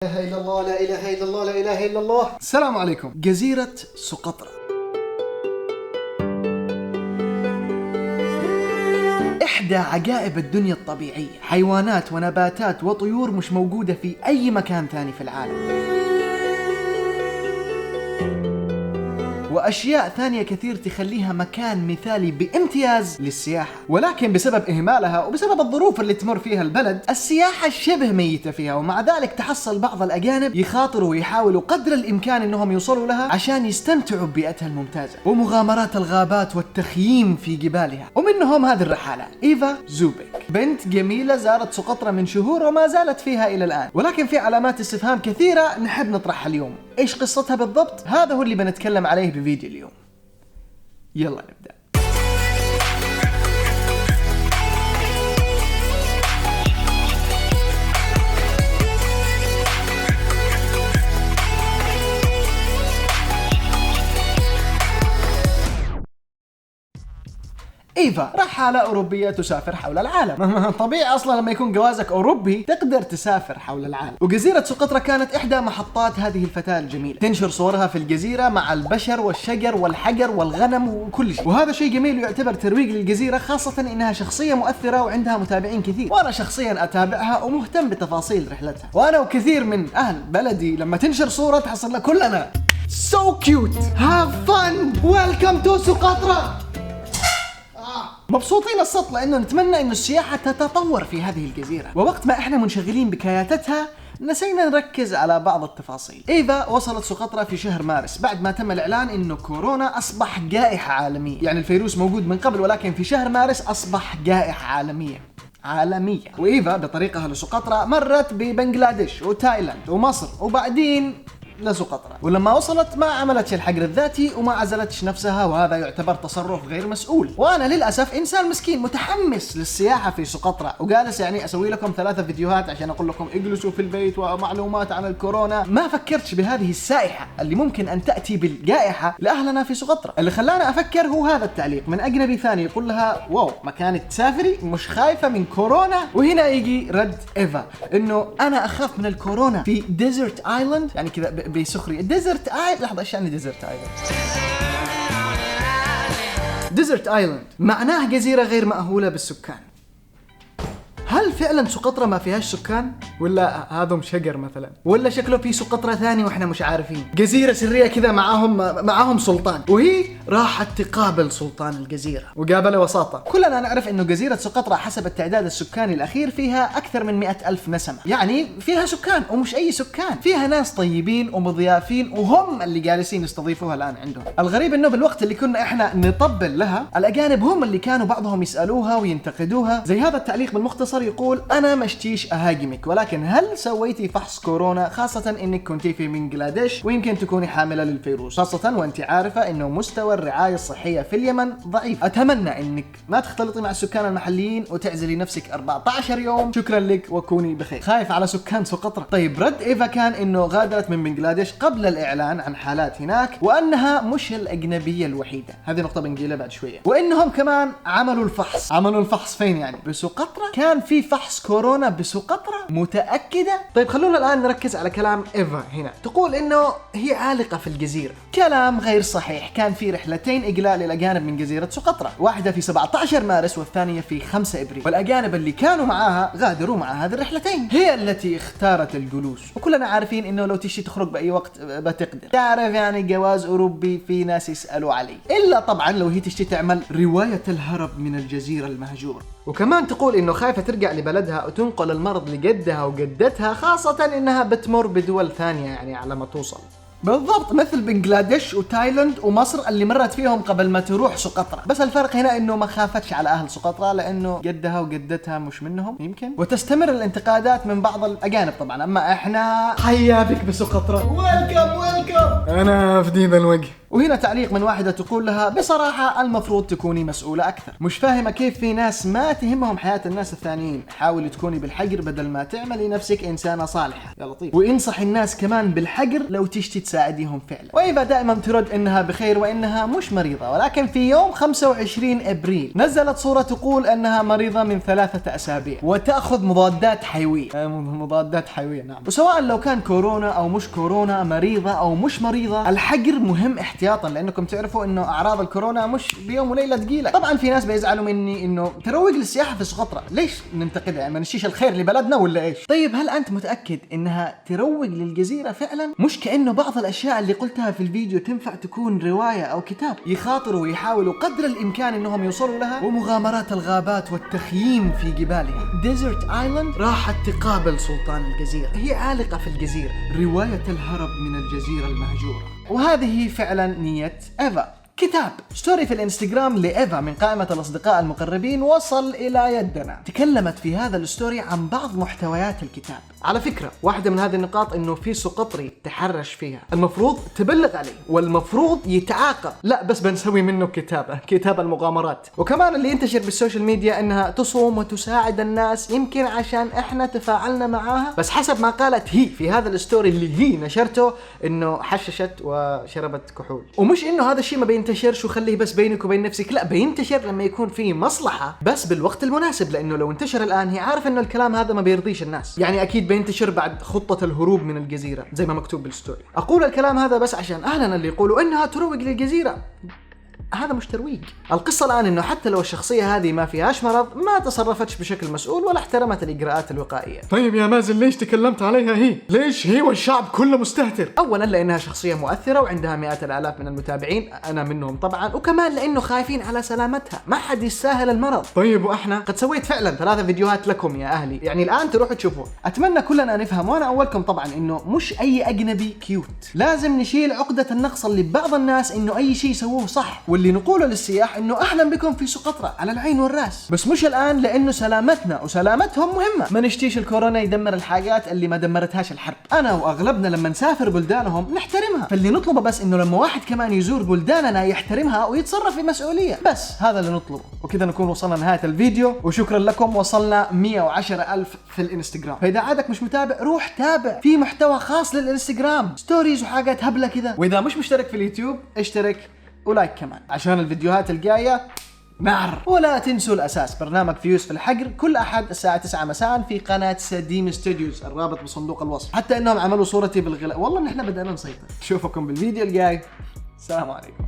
لا إله إلا الله، لا إله إلا الله، لا إله إلا الله. السلام عليكم. جزيرة سقطرى إحدى عجائب الدنيا الطبيعية، حيوانات ونباتات وطيور مش موجودة في أي مكان ثاني في العالم، وأشياء ثانية كثير تخليها مكان مثالي بامتياز للسياحة. ولكن بسبب إهمالها وبسبب الظروف اللي تمر فيها البلد، السياحة شبه ميتة فيها، ومع ذلك تحصل بعض الأجانب يخاطروا ويحاولوا قدر الإمكان إنهم يوصلوا لها عشان يستمتعوا ببيئتها الممتازة ومغامرات الغابات والتخييم في جبالها. ومنهم هذه الرحالة إيفا زوبيك، بنت جميلة زارت سقطرى من شهور وما زالت فيها إلى الآن، ولكن في علامات استفهام كثيرة نحب نطرحها اليوم. إيش قصتها بالضبط؟ هذا هو اللي بنتكلم عليه بفيديو اليوم. يلا نبدأ. إيفا رحالة أوروبية تسافر حول العالم. طبيعي أصلا لما يكون جوازك أوروبي تقدر تسافر حول العالم. وجزيرة سقطرى كانت إحدى محطات هذه الفتاة الجميلة، تنشر صورها في الجزيرة مع البشر والشجر والحجر والغنم وكل شيء، وهذا شيء جميل ويعتبر ترويج للجزيرة، خاصة إنها شخصية مؤثرة وعندها متابعين كثير، وأنا شخصيا أتابعها ومهتم بتفاصيل رحلتها. وأنا وكثير من أهل بلدي لما تنشر صورة تحصل لنا كلنا so cute, have fun, welcome to سقطرى. مبسوطين السط لأنه نتمنى إنه السياحة تتطور في هذه الجزيرة. ووقت ما إحنا منشغلين بكياتتها نسينا نركز على بعض التفاصيل. إيفا وصلت سقطرى في شهر مارس بعد ما تم الإعلان إنه كورونا أصبح جائحة عالمية، يعني الفيروس موجود من قبل ولكن في شهر مارس أصبح جائحة عالمية. وإيفا بطريقها لسقطرى مرت ببنغلاديش وتايلاند ومصر وبعدين لسقطرى، ولما وصلت ما عملتش الحجر الذاتي وما عزلتش نفسها، وهذا يعتبر تصرف غير مسؤول. وانا للاسف انسان مسكين متحمس للسياحه في سقطرى، وجالس يعني اسوي لكم 3 فيديوهات عشان اقول لكم اجلسوا في البيت ومعلومات عن الكورونا. ما فكرتش بهذه السائحه اللي ممكن ان تاتي بالجائحه لاهلنا في سقطرى. اللي خلاني افكر هو هذا التعليق من اجنبي ثاني يقول لها واو مكانك تسافري مش خايفه من كورونا. وهنا يجي رد إيفا انه انا اخاف من الكورونا في ديزرت ايلاند، يعني كذا بسخرية. ديزرت ايلاند، لحظة ايش يعني ديزرت ايلاند؟ ديزرت ايلاند معناه جزيرة غير مأهولة بالسكان. هل فعلا سقطرى ما فيهاش سكان؟ ولا هذا شجر مثلا؟ ولا شكله في سقطرى ثاني واحنا مش عارفين؟ جزيرة سرية كذا معاهم سلطان، وهي راحت تقابل سلطان الجزيرة وقابل وساطة. كلنا نعرف انه جزيرة سقطرى حسب التعداد السكاني الاخير فيها اكثر من 100,000 نسمة، يعني فيها سكان ومش اي سكان، فيها ناس طيبين ومضيافين وهم اللي جالسين يستضيفوها الان عندهم. الغريب انه بالوقت اللي كنا احنا نطبل لها الاجانب هم اللي كانوا بعضهم يسألوها وينتقدوها. زي هذا التعليق بالمختصر يقول أنا مشتيش أهاجمك، ولكن هل سويتي فحص كورونا، خاصة إنك كنتي في بنغلاديش ويمكن تكوني حاملة للفيروس، خاصة وأنت عارفة إنه مستوى الرعاية الصحية في اليمن ضعيف. أتمنى إنك ما تختلطي مع السكان المحليين وتعزلي نفسك 14 يوم. شكرا لك وكوني بخير. خايف على سكان سقطرى. طيب رد إيفا كان إنه غادرت من بنغلاديش قبل الإعلان عن حالات هناك، وأنها مش الأجنبية الوحيدة، هذه نقطة بنجيلها بعد شوية، وإنهم كمان عملوا الفحص فين يعني؟ بسقطرى. كان في فحص كورونا بسقطرى؟ متأكدة؟ طيب خلونا الآن نركز على كلام إيفا هنا. تقول إنه هي عالقة في الجزيرة. كلام غير صحيح. كان في رحلتين إقلاع للأجانب من جزيرة سقطرى، واحدة في 17 مارس والثانية في 5 إبريل، والأجانب اللي كانوا معاها غادروا مع هذه الرحلتين. هي التي اختارت الجلوس، وكلنا عارفين إنه لو تشي تخرج بأي وقت بتقدر. تعرف يعني جواز أوروبي في ناس يسألوا عليه، إلا طبعا لو هي تشتي تعمل رواية الهرب من الجزيرة المهجورة. وكمان تقول إنه خايفة ترجع لبلدها وتنقل المرض لجدها وجدتها، خاصة إنها بتمر بدول ثانية يعني على ما توصل. بالضبط مثل بنغلاديش وتايلاند ومصر اللي مرت فيهم قبل ما تروح سقطرى، بس الفرق هنا انه ما خافتش على اهل سقطرى لانه جدها وجدتها مش منهم يمكن. وتستمر الانتقادات من بعض الاجانب طبعا، اما احنا حيا بك بسقطرى، ويلكم انا فديد الوجه. وهنا تعليق من واحدة تقول لها بصراحة المفروض تكوني مسؤولة أكثر، مش فاهمة كيف في ناس ما تهمهم حياة الناس الثانيين. حاولي تكوني بالحجر بدل ما تعملي نفسك إنسانة صالحة. يا لطيف. وانصح الناس كمان بالحجر لو تشتي تساعديهم فعلا. وإيفا دائما ترد إنها بخير وإنها مش مريضة، ولكن في يوم 25 أبريل نزلت صورة تقول أنها مريضة من 3 أسابيع وتأخذ مضادات حيوية. مضادات حيوية نعم. وسواء لو كان كورونا أو مش كورونا، مريضة أو مش مريضة، الحجر مهم احتياطا، لأنكم تعرفوا إنه أعراض الكورونا مش بيوم وليلة تقيلة. طبعا في ناس بيزعلوا مني إنه تروج للسياحة في سقطرى، ليش ننتقدها؟ يعني ما نشيش الخير لبلدنا ولا إيش؟ طيب هل أنت متأكد إنها تروج للجزيرة فعلا؟ مش كأنه بعض الأشياء اللي قلتها في الفيديو تنفع تكون رواية أو كتاب. يخاطروا ويحاولوا قدر الإمكان إنهم يوصلوا لها، ومغامرات الغابات والتخييم في جبالها. ديزرت آيلاند راحت تقابل سلطان الجزيرة، هي عالقة في الجزيرة، رواية الهرب من الجزيرة المهجورة. وهذه فعلا نية إيفا. كتاب ستوري في الانستغرام لإيفا من قائمة الأصدقاء المقربين وصل إلى يدنا. تكلمت في هذا الستوري عن بعض محتويات الكتاب. على فكرة واحدة من هذه النقاط إنه في سقطري تحرش فيها، المفروض تبلغ عليه والمفروض يتعاقب، لا بس بنسوي منه كتاب المغامرات. وكمان اللي ينتشر بالسوشيال ميديا إنها تصوم وتساعد الناس، يمكن عشان إحنا تفاعلنا معاها، بس حسب ما قالت هي في هذا الستوري اللي هي نشرته إنه حششت وشربت كحول. ومش إنه هذا الشيء ما بينتشرش وخليه بس بينك وبين نفسك، لا بينتشر لما يكون فيه مصلحة بس بالوقت المناسب، لأنه لو انتشر الآن هي عارف إنه الكلام هذا ما بيرضيش الناس، يعني أكيد بينتشر بعد خطة الهروب من الجزيرة زي ما مكتوب بالستوري. أقول الكلام هذا بس عشان أهلنا اللي يقولوا إنها تروج للجزيرة، هذا مش ترويج. القصة الآن إنه حتى لو الشخصية هذه ما فيهاش مرض، ما تصرفتش بشكل مسؤول ولا احترمت الإجراءات الوقائية. طيب يا مازن ليش تكلمت عليها هي؟ ليش هي والشعب كله مستهتر؟ أولا لأنها شخصية مؤثرة وعندها مئات الآلاف من المتابعين، أنا منهم طبعا، وكمان لأنه خايفين على سلامتها، ما حد يستاهل المرض. طيب وإحنا؟ قد سويت فعلا 3 فيديوهات لكم يا أهلي، يعني الآن تروحوا تشوفوا. أتمنى كلنا نفهم، وأنا أولكم طبعا، إنه مش أي أجنبي كيوت. لازم نشيل عقدة النقص اللي ببعض الناس إنه أي شيء يسووه صح، واللي نقوله للسياح انه اهلا بكم في سقطرى، على العين والراس، بس مش الان، لانه سلامتنا وسلامتهم مهمه. ما نشتيش الكورونا يدمر الحاجات اللي ما دمرتهاش الحرب. انا واغلبنا لما نسافر بلدانهم نحترمها، فاللي نطلبه بس انه لما واحد كمان يزور بلداننا يحترمها ويتصرف بمسؤوليه، بس هذا اللي نطلبه. وكذا نكون وصلنا لنهايه الفيديو، وشكرا لكم. وصلنا 110,000 في الانستغرام، فاذا عادك مش متابع روح تابع، في محتوى خاص للانستغرام، ستوريز وحاجات هبله كذا. واذا مش مشترك في اليوتيوب اشترك ولايك كمان عشان الفيديوهات الجاية نار. ولا تنسوا الأساس، برنامج فيوز في الحجر كل أحد الساعة 9 مساء في قناة سديم ستوديوز، الرابط بصندوق الوصف. حتى إنهم عملوا صورتي بالغلاء، والله نحن بدأنا نسيطر. أشوفكم بالفيديو الجاي، السلام عليكم.